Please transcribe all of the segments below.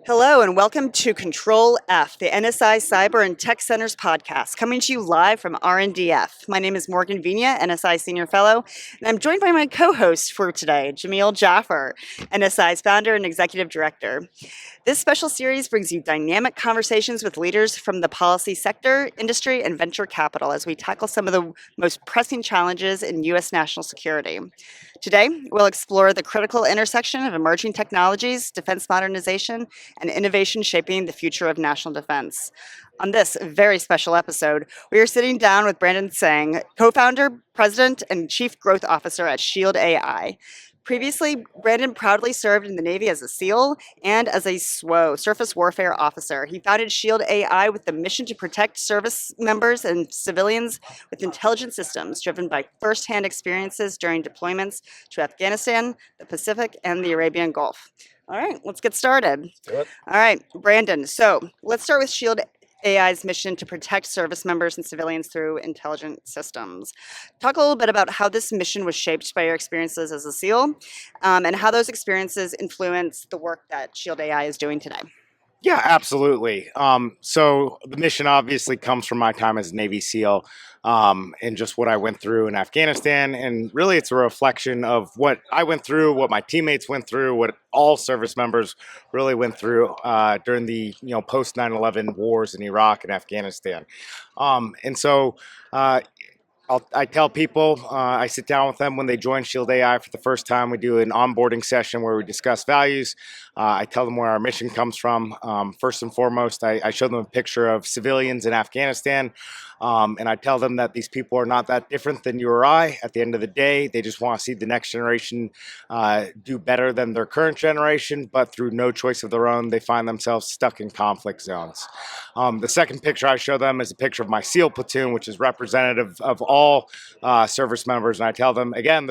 Hello and welcome to Control F, the NSI Cyber and Tech Centers podcast, coming to you live from RNDF. My name is Morgan Viña, NSI Senior Fellow, and I'm joined by my co-host for today, Jamil Jaffer, NSI's founder and executive director. This special series brings you dynamic conversations with leaders from the policy sector, industry, and venture capital as we tackle some of the most pressing challenges in U.S. national security. Today, we'll explore the critical intersection of emerging technologies, defense modernization, and innovation shaping the future of national defense. On this very special episode, we are sitting down with Brandon Tseng, co-founder, president, and chief growth officer at Shield AI. Previously, Brandon proudly served in the Navy as a SEAL and as a SWO, Surface Warfare Officer. He founded Shield AI with the mission to protect service members and civilians with intelligent systems driven by firsthand experiences during deployments to Afghanistan, the Pacific, and the Arabian Gulf. All right, let's get started. All right, Brandon. So let's start with Shield AI's mission to protect service members and civilians through intelligent systems. Talk a little bit about how this mission was shaped by your experiences as a SEAL and how those experiences influence the work that Shield AI is doing today. Yeah, absolutely. So the mission obviously comes from my time as a Navy SEAL and just what I went through in Afghanistan. And really, it's a reflection of what I went through, what my teammates went through, what all service members really went through during the post 9/11 wars in Iraq and Afghanistan. And so I tell people, I sit down with them when they join Shield AI for the first time. We do an onboarding session where we discuss values. I tell them where our mission comes from. First and foremost, I show them a picture of civilians in Afghanistan. And I tell them that these people are not that different than you or I. At the end of the day, they just want to see the next generation do better than their current generation, but through no choice of their own, they find themselves stuck in conflict zones. The second picture I show them is a picture of my SEAL platoon, which is representative of all service members. And I tell them, again,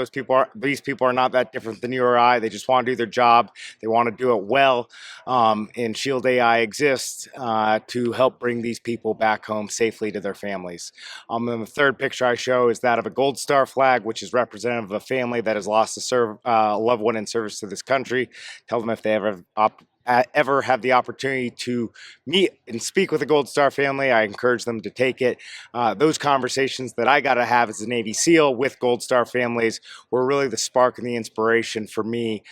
these people are not that different than you or I. They just want to do their job. They want to do it well. And Shield AI exists to help bring these people back home safely to their families. And the third picture I show is that of a Gold Star flag, which is representative of a family that has lost a loved one in service to this country. Tell them if they ever have the opportunity to meet and speak with a Gold Star family, I encourage them to take it. Those conversations that I got to have as a Navy SEAL with Gold Star families were really the spark and the inspiration for me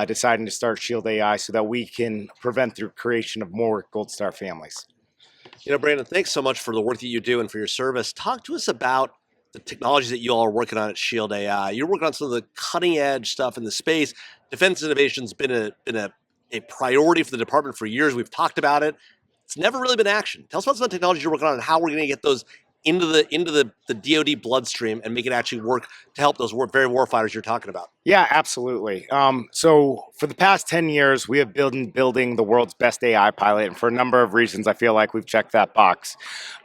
deciding to start Shield AI so that we can prevent the creation of more Gold Star families. Brandon, thanks so much for the work that you do and for your service. Talk to us about the technologies that you all are working on at Shield AI. You're working on some of the cutting edge stuff in the space. Defense innovation's been a priority for the department for years. We've talked about it. It's never really been action. Tell us about some of the technologies you're working on and how we're going to get those into the DoD bloodstream and make it actually work to help those very warfighters you're talking about. Yeah, absolutely. So for the past 10 years, we have been building the world's best AI pilot. And for a number of reasons, I feel like we've checked that box.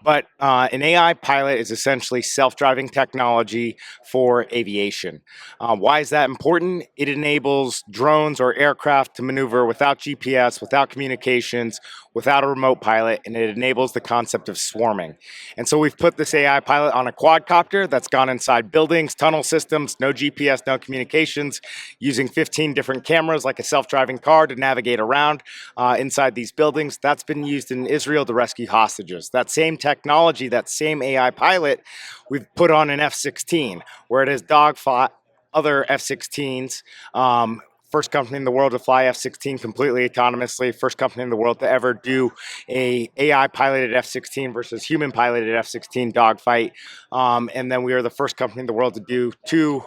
But an AI pilot is essentially self-driving technology for aviation. Why is that important? It enables drones or aircraft to maneuver without GPS, without communications, without a remote pilot, and it enables the concept of swarming. And so we've put this AI pilot on a quadcopter that's gone inside buildings, tunnel systems, no GPS, no communications, using 15 different cameras like a self-driving car to navigate around inside these buildings. That's been used in Israel to rescue hostages. That same technology, that same AI pilot, we've put on an F-16, where it has dogfought other F-16s. First company in the world to fly F-16 completely autonomously. First company in the world to ever do a AI piloted F-16 versus human piloted F-16 dogfight. And then we are the first company in the world to do two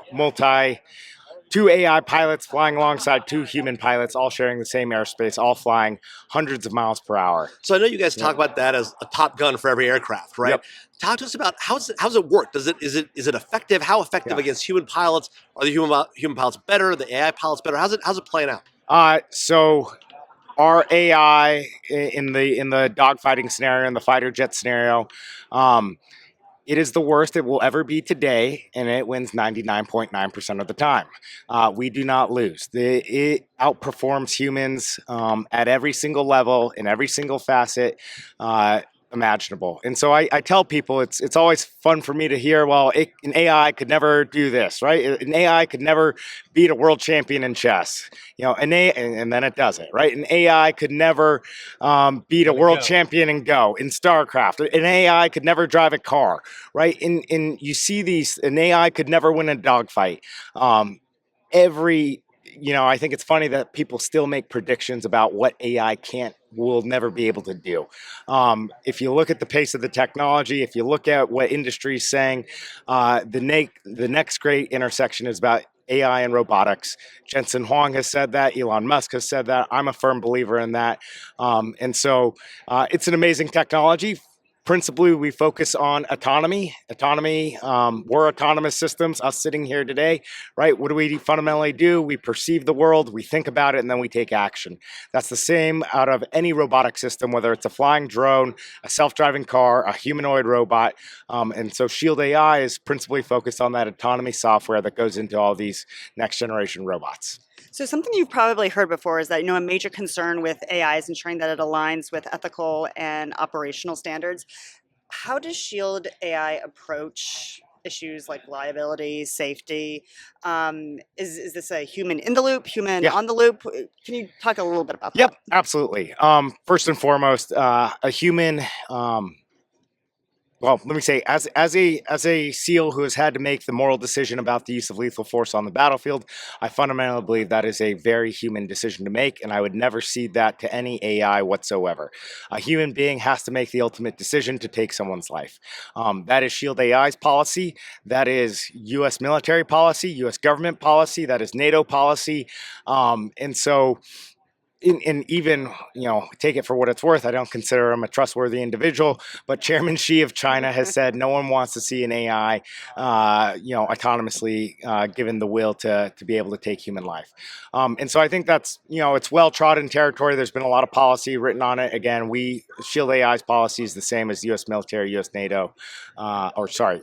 AI pilots flying alongside two human pilots, all sharing the same airspace, all flying hundreds of miles per hour. So I know you guys talk about that as a Top Gun for every aircraft, right? Yep. Talk to us about how's it work? Is it effective? How effective against human pilots? Are the human pilots better? The AI pilots better? How's it playing out? So our AI in the dogfighting scenario, in the fighter jet scenario, it is the worst it will ever be today, and it wins 99.9% of the time. We do not lose. It outperforms humans at every single level, in every single facet. imaginable. And so I tell people it's always fun for me to hear, well, an AI could never do this, right? An AI could never beat a world champion in chess, and then it does it, right? An AI could never beat a world champion in Go, in StarCraft. An AI could never drive a car, right? And you see an AI could never win a dogfight. I think it's funny that people still make predictions about what AI will never be able to do. If you look at the pace of the technology, if you look at what industry is saying, the next great intersection is about AI and robotics. Jensen Huang has said that. Elon Musk has said that. I'm a firm believer in that. And so it's an amazing technology. Principally, we focus on autonomy. We're autonomous systems, us sitting here today, right? What do we fundamentally do? We perceive the world, we think about it, and then we take action. That's the same out of any robotic system, whether it's a flying drone, a self-driving car, a humanoid robot. And so Shield AI is principally focused on that autonomy software that goes into all these next-generation robots. So something you've probably heard before is that, a major concern with AI is ensuring that it aligns with ethical and operational standards. How does Shield AI approach issues like liability, safety? Is this a human in the loop, human Yeah. on the loop? Can you talk a little bit about Yep, that? absolutely. First and foremost, a human. Well, let me say, as a SEAL who has had to make the moral decision about the use of lethal force on the battlefield, I fundamentally believe that is a very human decision to make, and I would never cede that to any AI whatsoever. A human being has to make the ultimate decision to take someone's life. That is Shield AI's policy. That is U.S. military policy, U.S. government policy. That is NATO policy, and so. And even, take it for what it's worth, I don't consider him a trustworthy individual, but Chairman Xi of China has said no one wants to see an AI, autonomously given the will to be able to take human life. And so I think that's, it's well-trodden territory. There's been a lot of policy written on it. Again, Shield AI's policy is the same as U.S. military, U.S. NATO,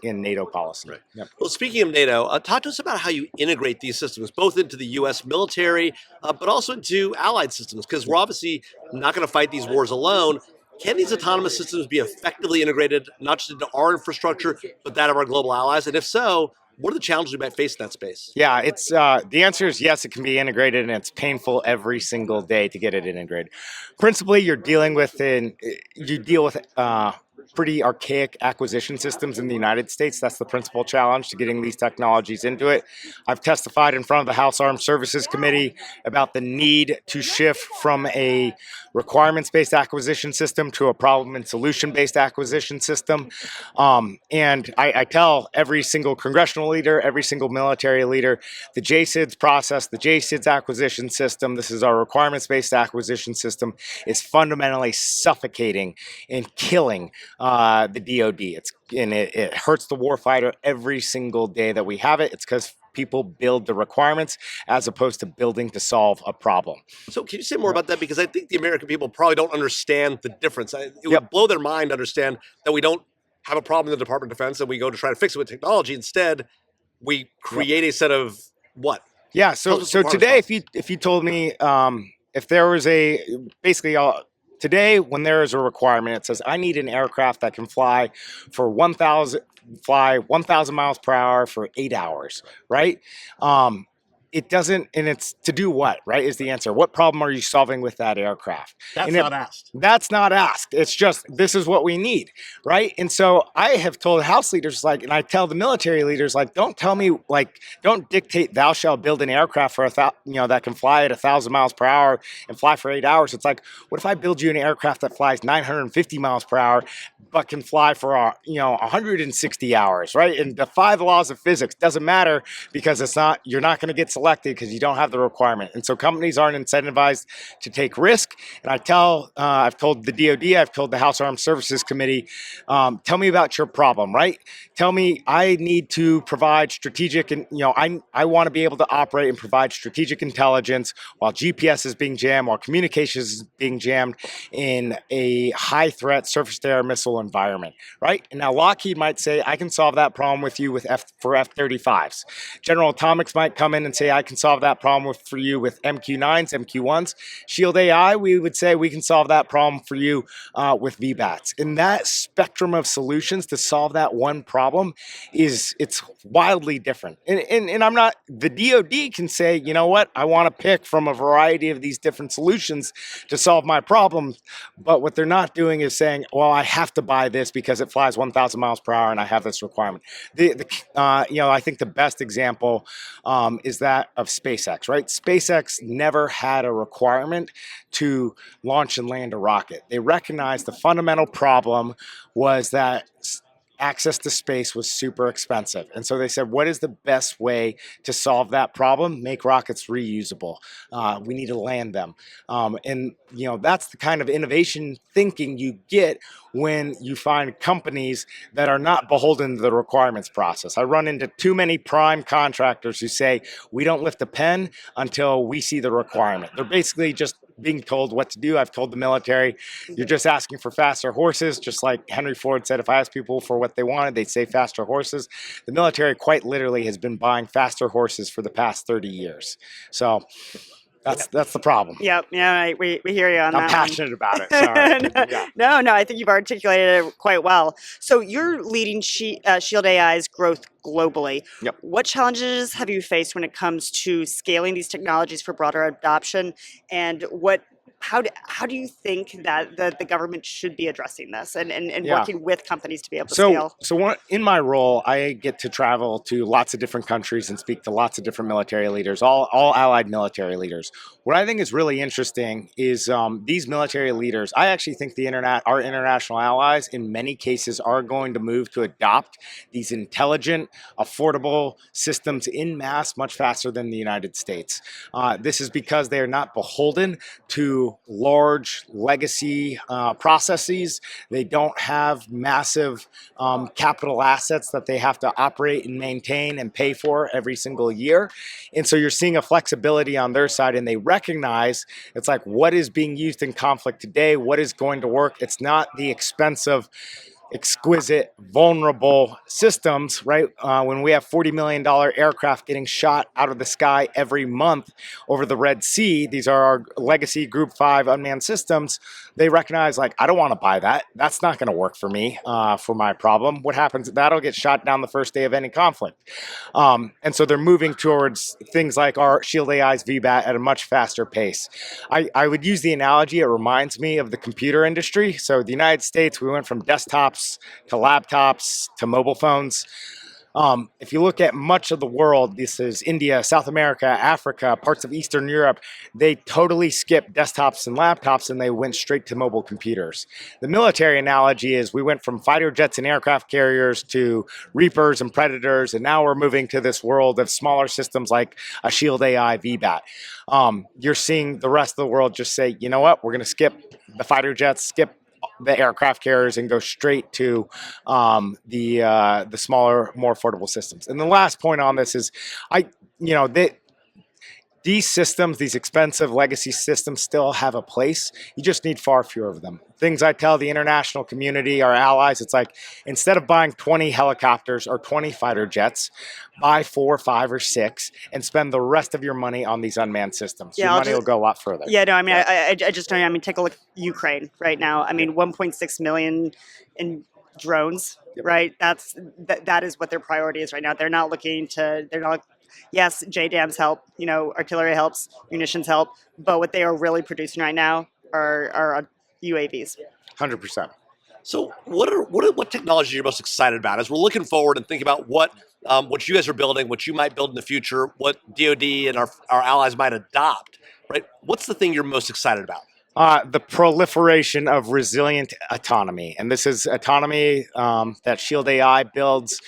in NATO policy. Right. Yep. Well, speaking of NATO, talk to us about how you integrate these systems, both into the U.S. military, but also into allied systems, because we're obviously not going to fight these wars alone. Can these autonomous systems be effectively integrated, not just into our infrastructure, but that of our global allies? And if so, what are the challenges we might face in that space? Yeah, it's the answer is yes, it can be integrated, and it's painful every single day to get it integrated. Principally, you deal with pretty archaic acquisition systems in the United States. That's the principal challenge to getting these technologies into it. I've testified in front of the House Armed Services Committee about the need to shift from a requirements-based acquisition system to a problem and solution-based acquisition system. And I tell every single congressional leader, every single military leader, the JSIDS process, the JSIDS acquisition system, this is our requirements-based acquisition system, is fundamentally suffocating and killing the DoD. It hurts the warfighter every single day that we have it. It's because people build the requirements as opposed to building to solve a problem. So can you say more about that? Because I think the American people probably don't understand the difference. It would blow their mind to understand that we don't have a problem in the Department of Defense and we go to try to fix it with technology. Instead, we create a set of what? Yeah. So today, if you told me if there was today, when there is a requirement, it says I need an aircraft that can fly for 1,000 miles per hour for 8 hours, right? It doesn't, and it's to do what, right? Is the answer. What problem are you solving with that aircraft? That's not asked. That's not asked. It's just, this is what we need, right? And so I have told House leaders, and I tell the military leaders, don't tell me, don't dictate thou shalt build an aircraft for that can fly at 1,000 miles per hour and fly for 8 hours. It's like, what if I build you an aircraft that flies 950 miles per hour, but can fly for 160 hours, right? And defy the laws of physics. Doesn't matter, because you're not going to get selected because you don't have the requirement. And so companies aren't incentivized to take risk. And I've told the DoD, I've told the House Armed Services Committee, tell me about your problem, right? Tell me, I need to provide strategic, and I want to be able to operate and provide strategic intelligence while GPS is being jammed, while communications is being jammed in a high threat surface-to-air missile environment, right? And now Lockheed might say, I can solve that problem with you for F-35s. General Atomics might come in and say, AI can solve that problem for you with MQ9s, MQ1s. Shield AI, we would say we can solve that problem for you with VBATs. And that spectrum of solutions to solve that one problem it's wildly different. And I'm not, the DoD can say, you know what, I want to pick from a variety of these different solutions to solve my problem. But what they're not doing is saying, well, I have to buy this because it flies 1,000 miles per hour and I have this requirement. I think the best example is that of SpaceX, right? SpaceX never had a requirement to launch and land a rocket. They recognized the fundamental problem was that access to space was super expensive. And so they said, what is the best way to solve that problem? Make rockets reusable. We need to land them. That's the kind of innovation thinking you get when you find companies that are not beholden to the requirements process. I run into too many prime contractors who say, we don't lift a pen until we see the requirement. They're basically just being told what to do. I've told the military, you're just asking for faster horses, just like Henry Ford said, if I asked people for what they wanted, they'd say faster horses. The military quite literally has been buying faster horses for the past 30 years. So that's the problem. Yep. Yeah, we hear you on that. I'm passionate about it. Sorry. No, I think you've articulated it quite well. So you're leading Shield AI's growth globally. Yep. What challenges have you faced when it comes to scaling these technologies for broader adoption, and how do you think that the government should be addressing this and working with companies to be able to scale? So in my role, I get to travel to lots of different countries and speak to lots of different military leaders, all allied military leaders. What I think is really interesting is these military leaders, I actually think our international allies in many cases are going to move to adopt these intelligent, affordable systems in mass much faster than the United States. This is because they are not beholden to large legacy processes. They don't have massive capital assets that they have to operate and maintain and pay for every single year. And so you're seeing a flexibility on their side, and they recognize it's like what is being used in conflict today, what is going to work. It's not the expensive, exquisite, vulnerable systems, right? When we have $40 million aircraft getting shot out of the sky every month over the Red Sea, these are our legacy Group 5 unmanned systems. They recognize, like, I don't want to buy that. That's not going to work for me, for my problem. What happens? That'll get shot down the first day of any conflict. And so they're moving towards things like our Shield AI's VBAT at a much faster pace. I would use the analogy, it reminds me of the computer industry. So the United States, we went from desktops to laptops to mobile phones. If you look at much of the world, this is India, South America, Africa, parts of Eastern Europe, they totally skipped desktops and laptops and they went straight to mobile computers. The military analogy is we went from fighter jets and aircraft carriers to Reapers and Predators, and now we're moving to this world of smaller systems like a Shield AI VBAT. You're seeing the rest of the world just say, you know what, we're going to skip the fighter jets, skip the aircraft carriers and go straight to the smaller, more affordable systems. And the last point on this is, these systems, these expensive legacy systems still have a place. You just need far fewer of them. Things I tell the international community, our allies, it's like, instead of buying 20 helicopters or 20 fighter jets, buy 4, 5, or 6 and spend the rest of your money on these unmanned systems. Your money will go a lot further. Yeah, no, I mean, I just know, take a look at Ukraine right now. I mean, 1.6 million in drones, right? That is what their priority is right now. They're not, yes, JDAMs help, artillery helps, munitions help, but what they are really producing right now are UAVs. 100%. So what technology are you most excited about as we're looking forward and think about what you guys are building, what you might build in the future, what DoD and our allies might adopt, right? What's the thing you're most excited about? The proliferation of resilient autonomy. And this is autonomy that Shield AI builds.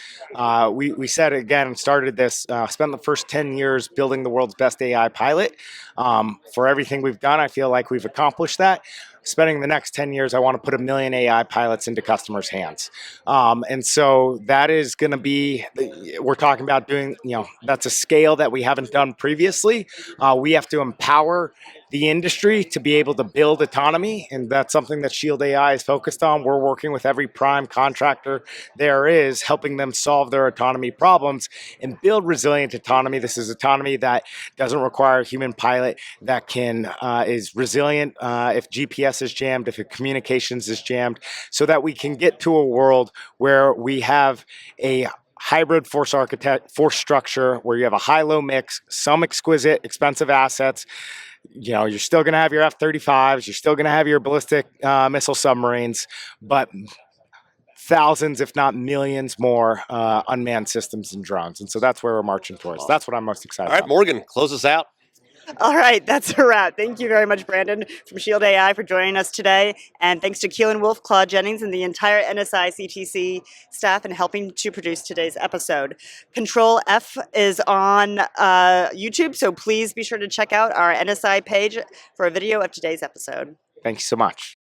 We said again, started this, spent the first 10 years building the world's best AI pilot. For everything we've done, I feel like we've accomplished that. spending the next 10 years, I want to put 1 million AI pilots into customers' hands. And so that is going to be, we're talking about doing, that's a scale that we haven't done previously. We have to empower the industry to be able to build autonomy, and that's something that Shield AI is focused on. We're working with every prime contractor there is, helping them solve their autonomy problems and build resilient autonomy. This is autonomy that doesn't require a human pilot, that is resilient if GPS is jammed, if communications is jammed, so that we can get to a world where we have a hybrid force structure where you have a high-low mix, some exquisite, expensive assets. You're still going to have your F-35s, you're still going to have your ballistic missile submarines, but thousands, if not millions more unmanned systems and drones. And so that's where we're marching towards. That's what I'm most excited All right, about. Morgan, close us out. All right, that's a wrap. Thank you very much, Brandon from Shield AI, for joining us today. And thanks to Keelan Wolf, Claude Jennings, and the entire NSI CTC staff in helping to produce today's episode. Control F is on YouTube, so please be sure to check out our NSI page for a video of today's episode. Thank you so much.